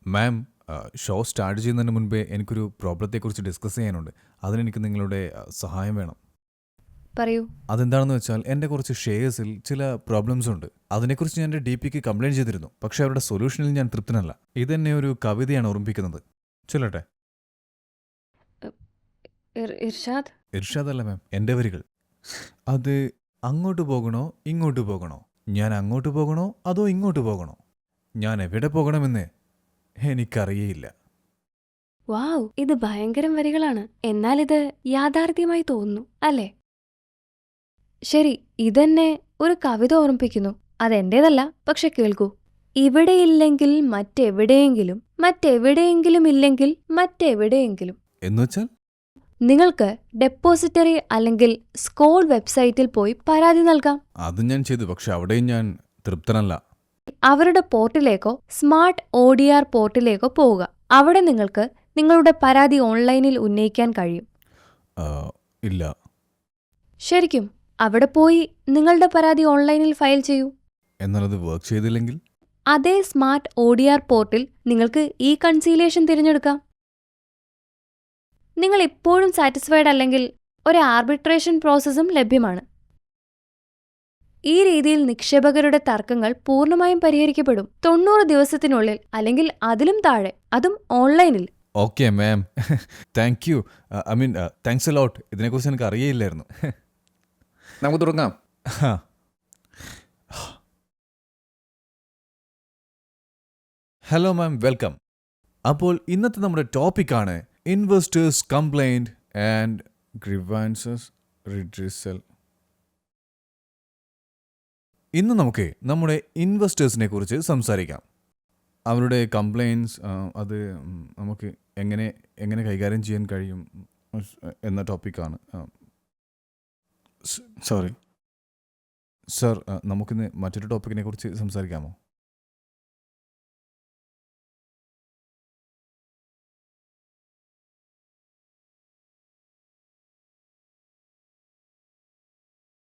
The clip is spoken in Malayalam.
മാം, ഷോ സ്റ്റാർട്ട് ചെയ്യുന്നതിന് മുൻപേ എനിക്കൊരു പ്രോബ്ലത്തെക്കുറിച്ച് ഡിസ്കസ് ചെയ്യാനുണ്ട്. അതിനെനിക്ക് നിങ്ങളുടെ സഹായം വേണം. പറയൂ. അതെന്താണെന്ന് വെച്ചാൽ എൻ്റെ കുറച്ച് ഷെയർസിൽ ചില പ്രോബ്ലംസ് ഉണ്ട്. അതിനെക്കുറിച്ച് ഞാൻ എൻ്റെ DPക്ക് കംപ്ലയിൻറ്റ് ചെയ്തിരുന്നു. പക്ഷേ അവരുടെ സൊല്യൂഷനിൽ ഞാൻ തൃപ്തനല്ല. ഇതെന്നെ ഒരു കവിതയാണ് ഓർമ്മിപ്പിക്കുന്നത്. ചൊല്ലട്ടെ? ഇർഷാദ്, ഇർഷാദ് അല്ല മാം, എൻ്റെ വരികൾ. അത് അങ്ങോട്ട് പോകണോ ഇങ്ങോട്ട് പോകണോ, ഞാൻ അങ്ങോട്ട് പോകണോ അതോ ഇങ്ങോട്ട് പോകണോ, ഞാൻ എവിടെ പോകണമെന്ന് എനിക്കറിയയില്ല. വാവ്, ഇത് ഭയങ്കരം വരികളാണ്. എന്നാൽ ഇത് യാഥാർത്ഥ്യമായി തോന്നുന്നു, അല്ലേ? ശരി, ഇതെന്നെ ഒരു കവിത ഓർമ്മിപ്പിക്കുന്നു. അതെന്റേതല്ല, പക്ഷെ കേൾക്കൂ. ഇവിടെയില്ലെങ്കിൽ മറ്റെവിടെയെങ്കിലും, മറ്റെവിടെയെങ്കിലും ഇല്ലെങ്കിൽ മറ്റെവിടെയെങ്കിലും. എന്നുവെച്ചാൽ? നിങ്ങൾക്ക് ഡെപ്പോസിറ്ററി അല്ലെങ്കിൽ സ്കൂൾ വെബ്സൈറ്റിൽ പോയി പരാതി നൽകാം. അത് ഞാൻ ചെയ്തു, പക്ഷെ അവിടെയും ഞാൻ തൃപ്തനല്ല. അവരുടെ പോർട്ടിലേക്കോ സ്മാർട്ട് ODR പോർട്ടിലേക്കോ പോവുക. അവിടെ നിങ്ങൾക്ക് നിങ്ങളുടെ പരാതി ഓൺലൈനിൽ ഉന്നയിക്കാൻ കഴിയും. ഇല്ല. ശരിക്കും? അവിടെ പോയി നിങ്ങളുടെ പരാതി ഓൺലൈനിൽ ഫയൽ ചെയ്യൂ. എന്നാൽ അത് വർക്ക് ചെയ്തില്ലെങ്കിൽ? അതേ സ്മാർട്ട് ODR പോർട്ടിൽ നിങ്ങൾക്ക് ഈ കൺസീലേഷൻ തിരഞ്ഞെടുക്കാം. നിങ്ങൾ ഇപ്പോഴും സാറ്റിസ്ഫൈഡ് അല്ലെങ്കിൽ ഒരു ആർബിട്രേഷൻ പ്രോസസ്സും ലഭ്യമാണ്. ഈ രീതിയിൽ നിക്ഷേപകരുടെ തർക്കങ്ങൾ പൂർണ്ണമായും പരിഹരിക്കപ്പെടും 90 ദിവസത്തിനുള്ളിൽ, അല്ലെങ്കിൽ അതിലും താഴെ, അതും ഓൺലൈനിൽ. Okay ma'am, thank you. Thanks a lot. ഇതിനെക്കുറിച്ച് എനിക്ക് അറിയില്ലായിരുന്നു. നമുക്ക് തുടങ്ങാം. Hello ma'am, welcome. അപ്പോൾ ഇന്നത്തെ നമ്മുടെ ടോപ്പിക്കാണ് ഇൻവെസ്റ്റേഴ്സ് കംപ്ലൈൻറ്റ് ആൻഡ് ഗ്രീവാൻസസ് റിഡ്രസൽ. ഇന്ന് നമുക്ക് നമ്മുടെ ഇൻവെസ്റ്റേഴ്സിനെ കുറിച്ച് സംസാരിക്കാം. അവരുടെ കംപ്ലൈൻറ്റ്സ് അത് നമുക്ക് എങ്ങനെ കൈകാര്യം ചെയ്യാൻ കഴിയും എന്ന ടോപ്പിക്കാണ്. സോറി സർ, നമുക്കിന്ന് മറ്റൊരു ടോപ്പിക്കിനെ കുറിച്ച് സംസാരിക്കാമോ?